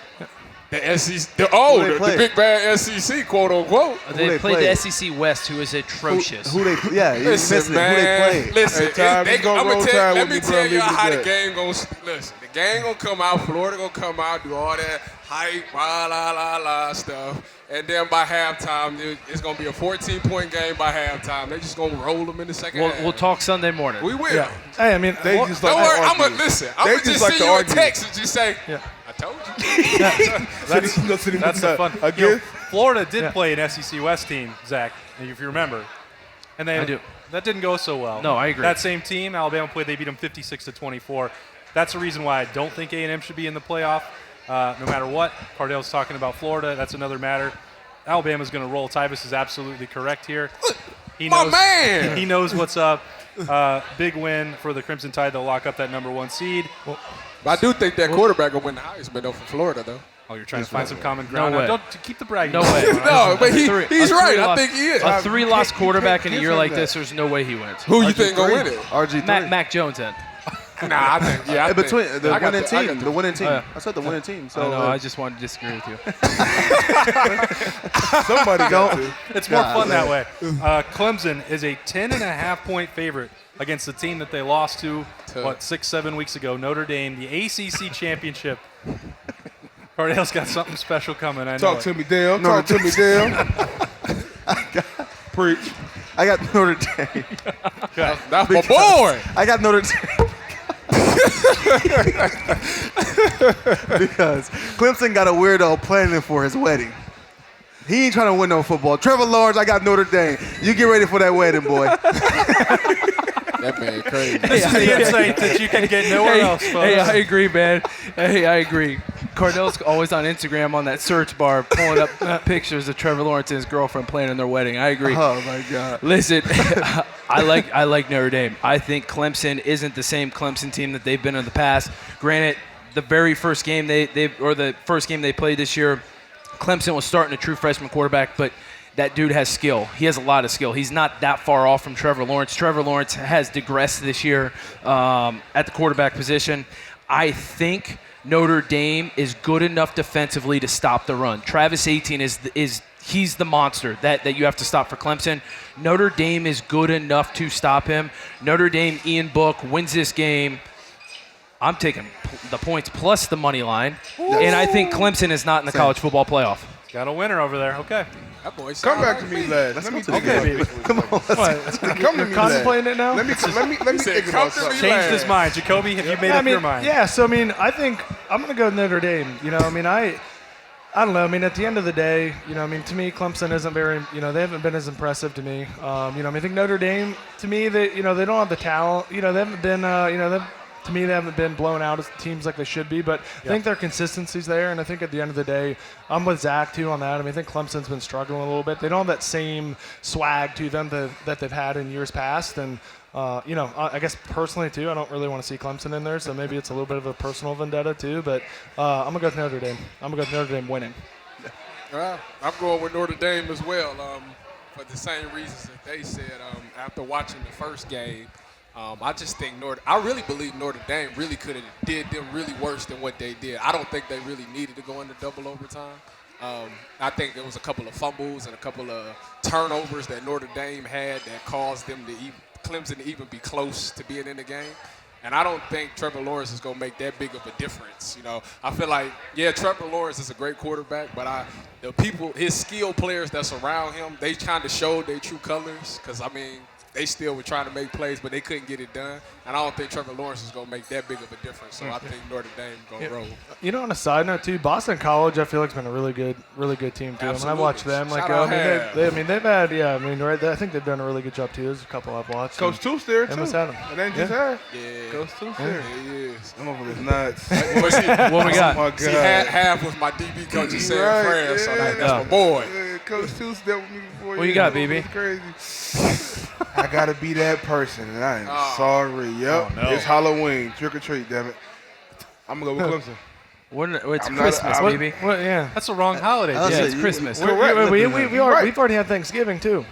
The SEC. The big bad SEC, quote unquote.
They played the SEC West, who is atrocious.
Who they? Yeah,
listen, man.
Who they played?
Listen, let me tell you how the game gonna. Listen, the game gonna come out. Florida gonna come out, do all that hype, la stuff. And then by halftime, it's going to be a 14-point game by halftime. They're just going to roll them in the second half.
We'll talk Sunday morning.
We will.
Yeah. Hey,
they just like
don't worry, I'm
going
to send you a text and just say, I told you.
That's the fun. Florida did play an SEC West team, Zach, if you remember. And that didn't go so well.
No, I agree.
That same team, Alabama played, they beat them 56-24. That's the reason why I don't think A&M should be in the playoff. No matter what, Cardale's talking about Florida. That's another matter. Alabama's going to roll. Tyvis is absolutely correct here. He knows what's up. Big win for the Crimson Tide. They'll lock up that number 1 seed.
I do think that quarterback will win the Heisman, though, for Florida, though.
Oh, you're trying to find some common ground.
No way.
Don't keep the bragging.
No way.
No, but he's right. I think he is.
A 3-loss quarterback in a year like this, there's no way he wins.
Who you think going to win it?
RG3.
Mac Jones then.
Nah, I think, I
between
think,
the winning team, the winning team. I said the winning team. So
I know. I just wanted to disagree with you.
Somebody got to.
It's more fun that way. Clemson is a 10.5-point favorite against the team that they lost to 6-7 weeks ago, Notre Dame, the ACC championship. Cardale's got something special coming. I know.
Talk to me, Dale. Talk to me, Dale. Preach.
I got Notre Dame.
That's my boy.
I got Notre Dame. Because Clemson got a weirdo planning for his wedding. He ain't trying to win no football. Trevor Lawrence, I got Notre Dame. You get ready for that wedding, boy.
That man crazy.
This is the insight that you can get nowhere else, folks.
Hey, I agree, man. Hey, I agree. Cardale's always on Instagram on that search bar pulling up pictures of Trevor Lawrence and his girlfriend playing in their wedding. I agree.
Oh my God.
Listen, I like Notre Dame. I think Clemson isn't the same Clemson team that they've been in the past. Granted, the very first game the first game they played this year, Clemson was starting a true freshman quarterback, but that dude has skill. He has a lot of skill. He's not that far off from Trevor Lawrence. Trevor Lawrence has digressed this year at the quarterback position. I think Notre Dame is good enough defensively to stop the run. Travis Etienne he's the monster that you have to stop for Clemson. Notre Dame is good enough to stop him. Notre Dame, Ian Book wins this game. I'm taking the points plus the money line, and I think Clemson is not in the college football playoff.
Got a winner over there. Okay.
That boy
Come back to me, lad. Let me think about this.
Come on.
Come to me,
Contemplating
lad.
it now?
Let me think about something.
Changed his mind. Jacoby, have you made up your mind?
Yeah, so, I think I'm going to go with Notre Dame. I don't know. At the end of the day, to me, Clemson isn't very, they haven't been as impressive to me. I think Notre Dame, to me, they don't have the talent. They haven't been, to me, they haven't been blown out as teams like they should be, but I think their consistency's there, and I think at the end of the day, I'm with Zach, too, on that. I think Clemson's been struggling a little bit. They don't have that same swag to them that they've had in years past, and, I guess personally, too, I don't really want to see Clemson in there, so maybe it's a little bit of a personal vendetta, too, but I'm going to go with Notre Dame. I'm going to go with Notre Dame winning.
I'm going with Notre Dame as well for the same reasons that they said after watching the first game. I just think I really believe Notre Dame really could have did them really worse than what they did. I don't think they really needed to go into double overtime. I think there was a couple of fumbles and a couple of turnovers that Notre Dame had that caused them Clemson to even be close to being in the game. And I don't think Trevor Lawrence is going to make that big of a difference. I feel like, Trevor Lawrence is a great quarterback, but his skilled players that's around him, they kind of showed their true colors because, they still were trying to make plays, but they couldn't get it done. And I don't think Trevor Lawrence is going to make that big of a difference. So I think Notre Dame going to roll.
On a side note too, Boston College I feel like has been a really good team too. I watched them.
They've had
I think they've done a really good job too. There's a couple I've watched.
Coach Too's there, too.
Had them.
It ain't just her.
Yeah.
Coach Too's there.
He is.
I'm over his nuts.
What we got?
Oh, my God.
See, half was my DB coach in San
Right,
Fran, so
yeah.
that's my boy.
Yeah, Coach Too's dealt with me before.
What you got, BB?
It's crazy. I got to be that person, and I am sorry. Yep.
no.
It's Halloween. Trick or treat, damn it. I'm going to go with Clemson.
It's
I'm not-
Christmas,
I'm-
baby.
Well, yeah.
That's the wrong holiday.
I was
Yeah,
saying,
it's
you-
Christmas.
Correct.
We've already had Thanksgiving too.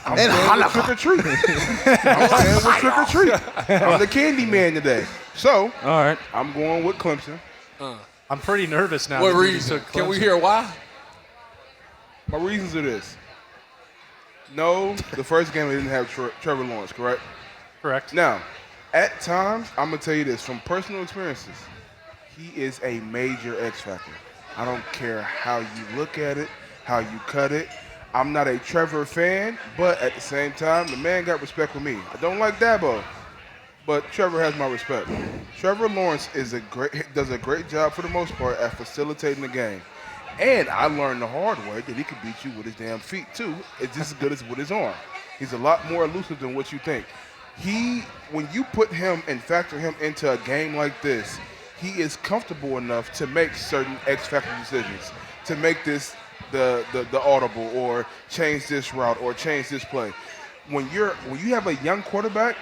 I'm going with trick or treat. I'm saying with trick or treat. I'm the candy man today. So,
All right.
I'm going with Clemson.
I'm pretty nervous now.
What
that you
reason?
took
Can we
Clemson.
hear why?
My reasons are this. No, the first game they didn't have Trevor Lawrence, correct?
Correct.
Now, at times, I'm going to tell you this from personal experiences. He is a major X factor. I don't care how you look at it, how you cut it. I'm not a Trevor fan, but at the same time, the man got respect with me. I don't like Dabo, but Trevor has my respect. Trevor Lawrence does a great job for the most part at facilitating the game. And I learned the hard way that he can beat you with his damn feet too. It's just as good as with his arm. He's a lot more elusive than what you think. When you put him and factor him into a game like this, he is comfortable enough to make certain X factor decisions, to make this the audible or change this route or change this play. When you have a young quarterback,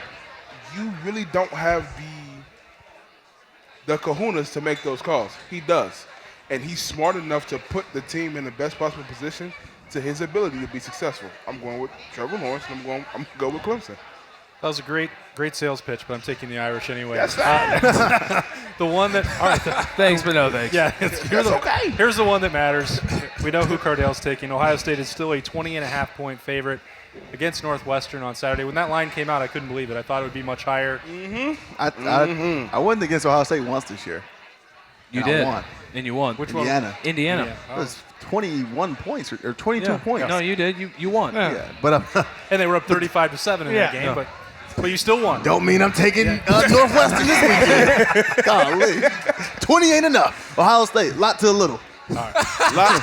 you really don't have the kahunas to make those calls. He does. And he's smart enough to put the team in the best possible position to his ability to be successful. I'm going with Trevor Lawrence, and I'm going to go with Clemson.
That was a great sales pitch, but I'm taking the Irish anyway.
That's fine.
The one that. All right.
Thanks, but no thanks.
Yeah.
okay.
Here's the one that matters. We know who Cardale's taking. Ohio State is still a 20.5-point favorite against Northwestern on Saturday. When that line came out, I couldn't believe it. I thought it would be much higher.
I went against Ohio State once this year.
You
And
did.
I won.
And you won.
Which
Indiana.
Indiana.
It was 21 points or 22
Yeah.
points.
No, you did. You won.
Yeah, but
And they were up 35-7 in that game, but you still won.
don't mean I'm taking Northwestern this weekend. Golly, 20 ain't enough. Ohio State, lot to a little.
Lot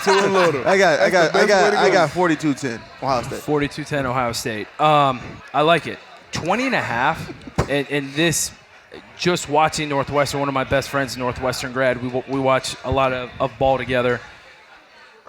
to a little.
I got
That's the best way to go.
42-10. Ohio State.
42-10 Ohio State. I like it. 20.5, and this, just watching Northwestern, one of my best friends, Northwestern grad, we watch a lot of ball together.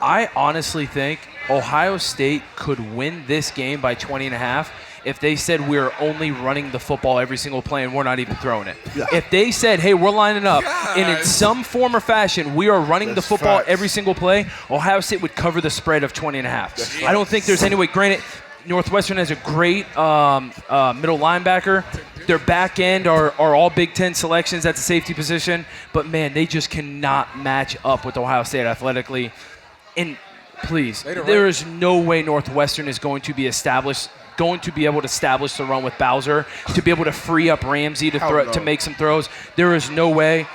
I honestly think Ohio State could win this game by 20.5 if they said we're only running the football every single play and we're not even throwing it. Yeah. If they said, hey, we're lining up, and in some form or fashion we are running the football every single play, Ohio State would cover the spread of 20.5. I don't think there's any way. Granted, Northwestern has a great middle linebacker. Their back end are all Big Ten selections at the safety position. But, man, they just cannot match up with Ohio State athletically. And, please, there is no way Northwestern is going to be able to establish the run with Bowser, to be able to free up Ramsey to make some throws. There is no way.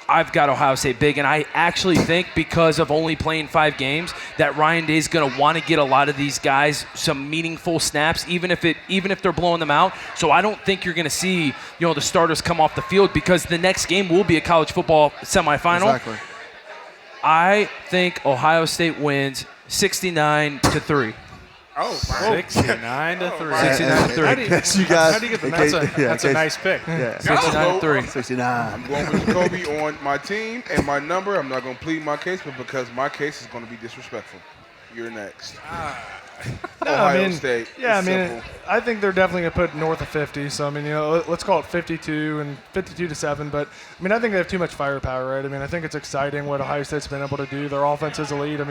I've got Ohio State big, and I actually think because of only playing 5 games that Ryan Day's going to want to get a lot of these guys some meaningful snaps, even if they're blowing them out. So I don't think you're going to see the starters come off the field, because the next game will be a college football semifinal.
Exactly.
I think Ohio State wins 69-3.
Oh,
69-3.
You guys,
how do you get the
That's a nice pick.
Yeah.
69-3.
69.
I'm going with Jacoby on my team and my number. I'm not going to plead my case, but because my case is going to be disrespectful. You're next. Ohio State.
Yeah,
Simple.
I think they're definitely going to put north of 50. So, let's call it 52 and 52-7. But, I think they have too much firepower, right? I think it's exciting what Ohio State's been able to do. Their offense is elite.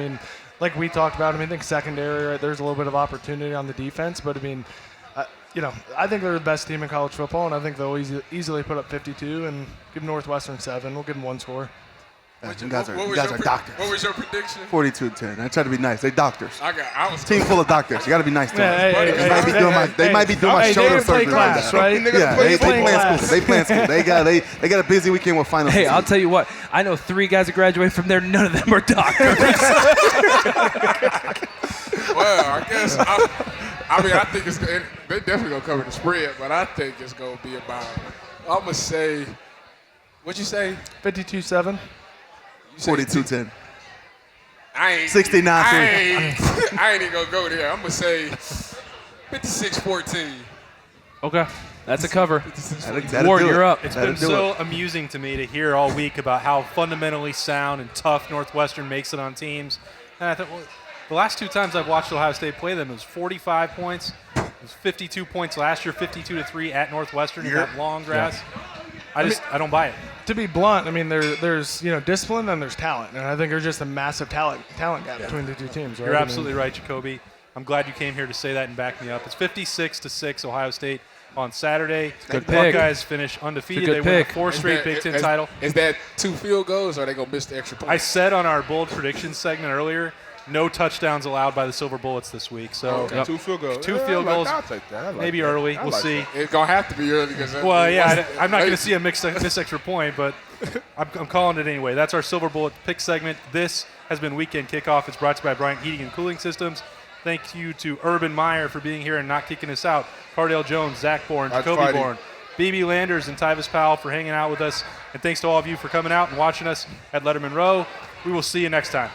Like we talked about, I think secondary, right, there's a little bit of opportunity on the defense. But, I think they're the best team in college football, and I think they'll easily put up 52 and give Northwestern 7. We'll give them one score.
You guys are doctors.
What was your prediction?
42-10. I try to be nice. They doctors.
I was
Team full of doctors. You got to be nice to them. They might be doing my
they
shoulder
didn't play
surgery
class,
right now.
right?
Yeah, they play school. They play school. They got a busy weekend with finals.
Hey, I'll tell you what. I know 3 guys that graduated from there. None of them are doctors.
Well, I guess I think they definitely gonna cover the spread, but I think it's gonna be about. I'm gonna say, what'd you say?
52-7.
42-10.
69-3.
69-3.
I ain't even gonna go there. I'm gonna say 56-14.
Okay, that's a cover.
That'll
Ward,
do
you're
it.
up.
It's been so amusing to me to hear all week about how fundamentally sound and tough Northwestern makes it on teams. And I thought, well, the last 2 times I've watched Ohio State play them, it was 45 points. It was 52 points last year, 52-3 at Northwestern in that long grass. Yeah. I don't buy it.
To be blunt, there's discipline and there's talent, and I think there's just a massive talent gap between the 2 teams. Right?
You're absolutely right, Jacoby. I'm glad you came here to say that and back me up. It's 56-6 Ohio State on Saturday.
Good
the
pick.
Buckeyes finish undefeated.
It's a good
They win
pick.
a 4 straight Big Ten title.
Is that 2 field goals, or are they gonna miss the extra point?
I said on our bold predictions segment earlier, no touchdowns allowed by the Silver Bullets this week. So
2 field goals.
2 field goals.
I'll take that.
Maybe early. We'll see.
It's gonna have to be early because.
Well, yeah, I'm not going to see a missed extra point, but I'm calling it anyway. That's our Silver Bullet pick segment. This has been Weekend Kickoff. It's brought to you by Bryant Heating and Cooling Systems. Thank you to Urban Meyer for being here and not kicking us out. Cardale Jones, Zach Boren, Jacoby Boren, BB Landers, and Tyvis Powell for hanging out with us. And thanks to all of you for coming out and watching us at Lettermen Row. We will see you next time.